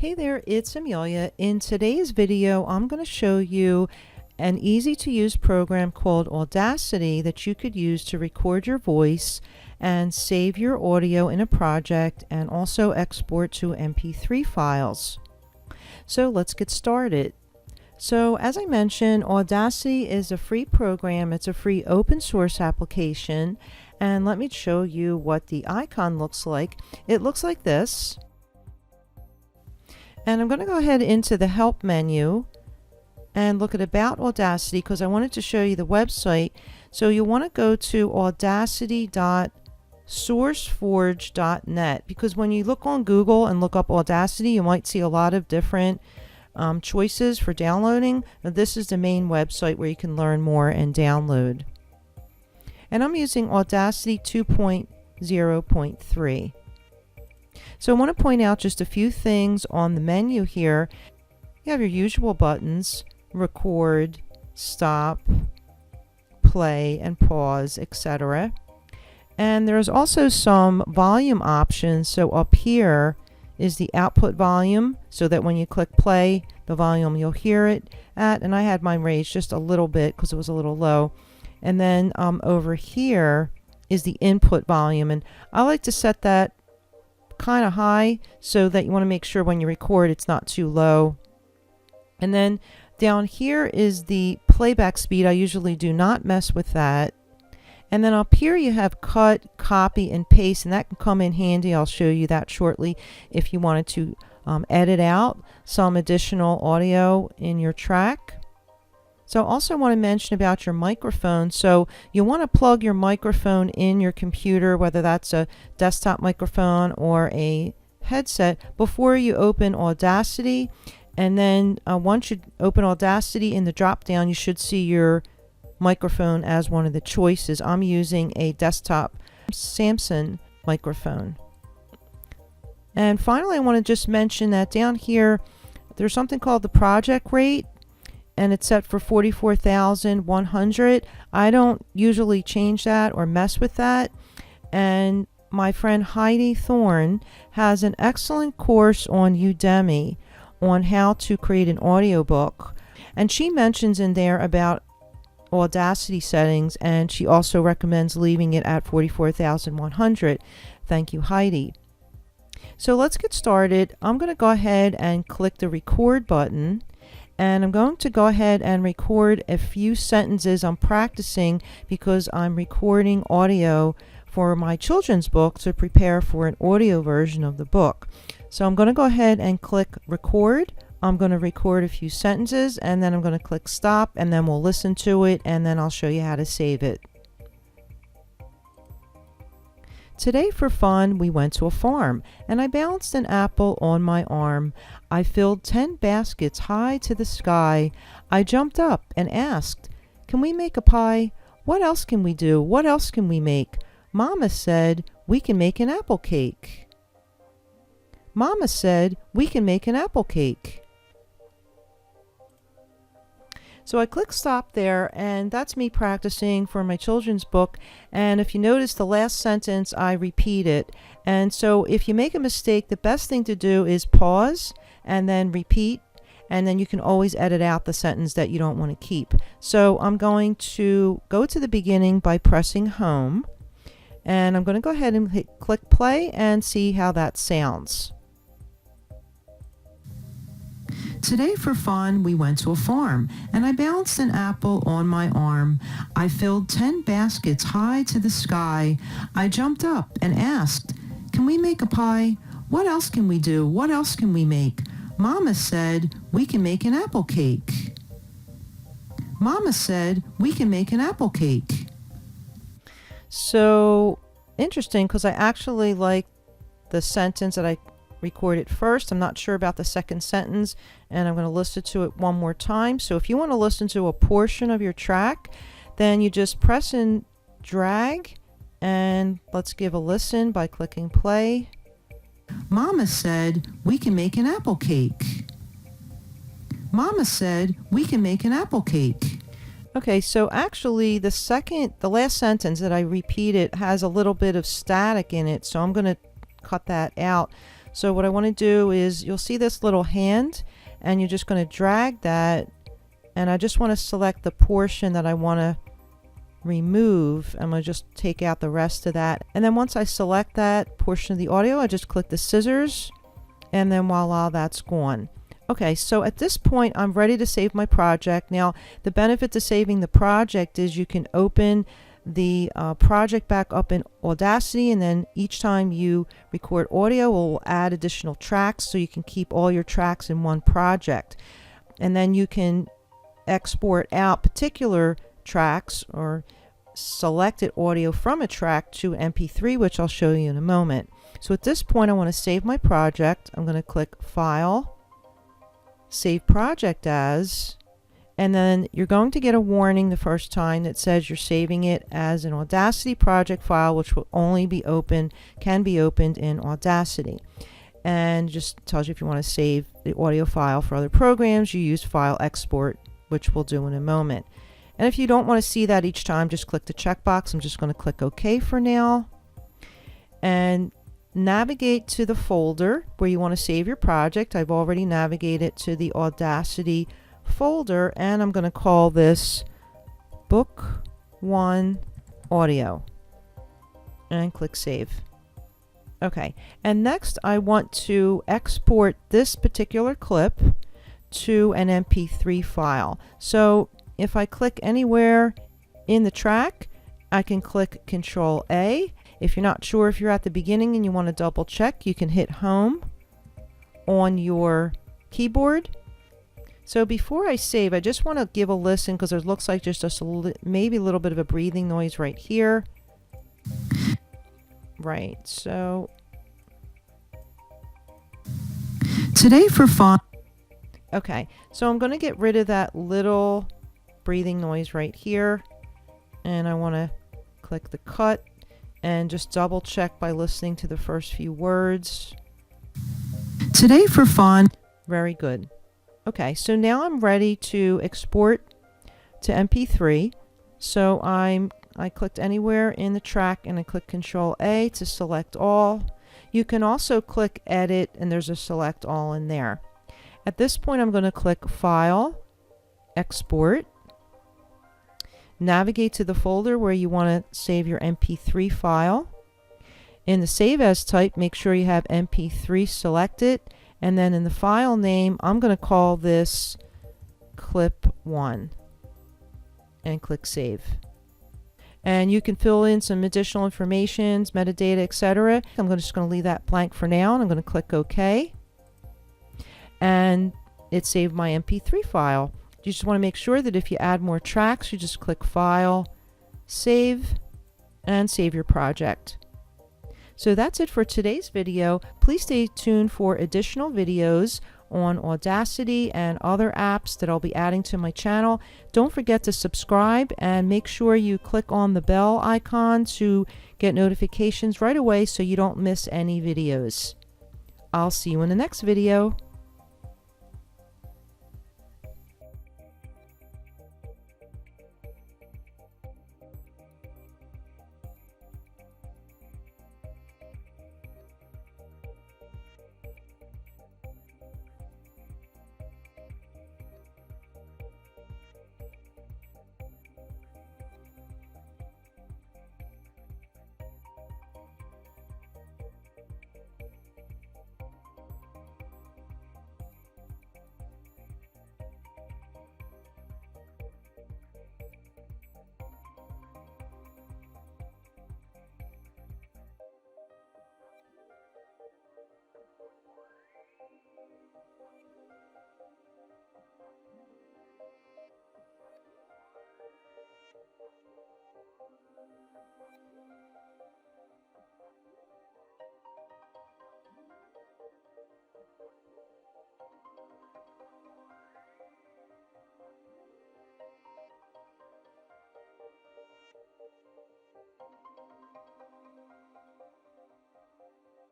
Hey there, it's Amelia. In today's video, I'm going to show you an easy to use program called Audacity that you could use to record your voice and save your audio in a project and also export to MP3 files. So let's get started. So as I mentioned, Audacity is a free program. It's a free open source application. And let me show you what the icon looks like. It looks like this. And I'm going to go ahead into the Help menu and look at About Audacity because I wanted to show you the website. So you want to go to audacity.sourceforge.net because when you look on Google and look up Audacity, you might see a lot of different choices for downloading. Now, this is the main website where you can learn more and download. And I'm using Audacity 2.0.3. So I want to point out just a few things on the menu here. You have your usual buttons, record, stop, play, and pause, etc. And there's also some volume options. So up here is the output volume, so that when you click play, the volume you'll hear it at. And I had mine raised just a little bit because it was a little low. And then over here is the input volume. And I like to set that kind of high so that you want to make sure when you record it's not too low. And then down here is the playback speed. I usually do not mess with that. And then up here you have cut, copy, and paste, and that can come in handy. I'll show you that shortly if you wanted to edit out some additional audio in your track. So I also want to mention about your microphone. So you want to plug your microphone in your computer, whether that's a desktop microphone or a headset, before you open Audacity. And then once you open Audacity, in the drop down you should see your microphone as one of the choices. I'm using a desktop Samsung microphone. And finally, I want to just mention that down here there's something called the project rate, and it's set for 44,100. I don't usually change that or mess with that. And my friend Heidi Thorne has an excellent course on Udemy on how to create an audiobook. And she mentions in there about Audacity settings, and she also recommends leaving it at 44,100. Thank you, Heidi. So let's get started. I'm going to go ahead and click the record button. And I'm going to go ahead and record a few sentences. I'm practicing because I'm recording audio for my children's book to prepare for an audio version of the book. So I'm going to go ahead and click record. I'm going to record a few sentences, and then I'm going to click stop, and then we'll listen to it, and then I'll show you how to save it. Today for fun, we went to a farm, and I balanced an apple on my arm. I filled 10 baskets high to the sky. I jumped up and asked, "Can we make a pie? What else can we do? What else can we make?" Mama said, "We can make an apple cake." Mama said, "We can make an apple cake." So I click stop there, and that's me practicing for my children's book. And if you notice the last sentence, I repeat it. And so if you make a mistake, the best thing to do is pause and then repeat, and then you can always edit out the sentence that you don't want to keep. So I'm going to go to the beginning by pressing home, and I'm going to go ahead and click play and see how that sounds. Today for fun, we went to a farm, and I balanced an apple on my arm. I filled 10 baskets high to the sky. I jumped up and asked, "Can we make a pie? What else can we do? What else can we make?" Mama said, "We can make an apple cake." Mama said, "We can make an apple cake." So interesting, because I actually like the sentence that I recorded first. I'm not sure about the second sentence, and I'm going to listen to it one more time. So if you want to listen to a portion of your track, then you just press and drag, and let's give a listen by clicking play. Mama said, "We can make an apple cake." Mama said, "We can make an apple cake." Okay, so actually the last sentence that I repeated has a little bit of static in it, so I'm going to cut that out. So what I want to do is, you'll see this little hand, and you're just going to drag that, and I just want to select the portion that I want to remove. I'm going to just take out the rest of that, and then once I select that portion of the audio, I just click the scissors, and then voila, that's gone. Okay, so at this point I'm ready to save my project. Now the benefit to saving the project is you can open the project back up in Audacity, and then each time you record audio, we'll add additional tracks, so you can keep all your tracks in one project. And then you can export out particular tracks or selected audio from a track to MP3, which I'll show you in a moment. So at this point I want to save my project. I'm going to click File, Save Project As, and then you're going to get a warning the first time that says you're saving it as an Audacity project file, which will only be can be opened in Audacity. And just tells you if you want to save the audio file for other programs, you use File Export, which we'll do in a moment. And if you don't want to see that each time, just click the checkbox. I'm just going to click OK for now. And navigate to the folder where you want to save your project. I've already navigated to the Audacity folder, and I'm going to call this Book 1 Audio, and click Save. Okay, and next I want to export this particular clip to an MP3 file. So if I click anywhere in the track, I can click Control A. If you're not sure if you're at the beginning and you want to double check, you can hit Home on your keyboard. So before I save, I just want to give a listen, because it looks like just maybe a little bit of a breathing noise right here. Right, so today for fun. Okay, so I'm going to get rid of that little breathing noise right here, and I want to click the cut and just double check by listening to the first few words. Today for fun. Very good. Okay, so now I'm ready to export to MP3. So I clicked anywhere in the track, and I click Control A to select all. You can also click Edit, and there's a Select All in there. At this point I'm going to click File, Export, navigate to the folder where you want to save your MP3 file. In the Save As type, make sure you have MP3 selected, and then in the file name I'm going to call this Clip 1, and click Save. And you can fill in some additional information, metadata, etc. I'm just going to leave that blank for now, and I'm going to click OK. And it saved my MP3 file. You just want to make sure that if you add more tracks, you just click File, Save, and save your project. So that's it for today's video. Please stay tuned for additional videos on Audacity and other apps that I'll be adding to my channel. Don't forget to subscribe, and make sure you click on the bell icon to get notifications right away so you don't miss any videos. I'll see you in the next video.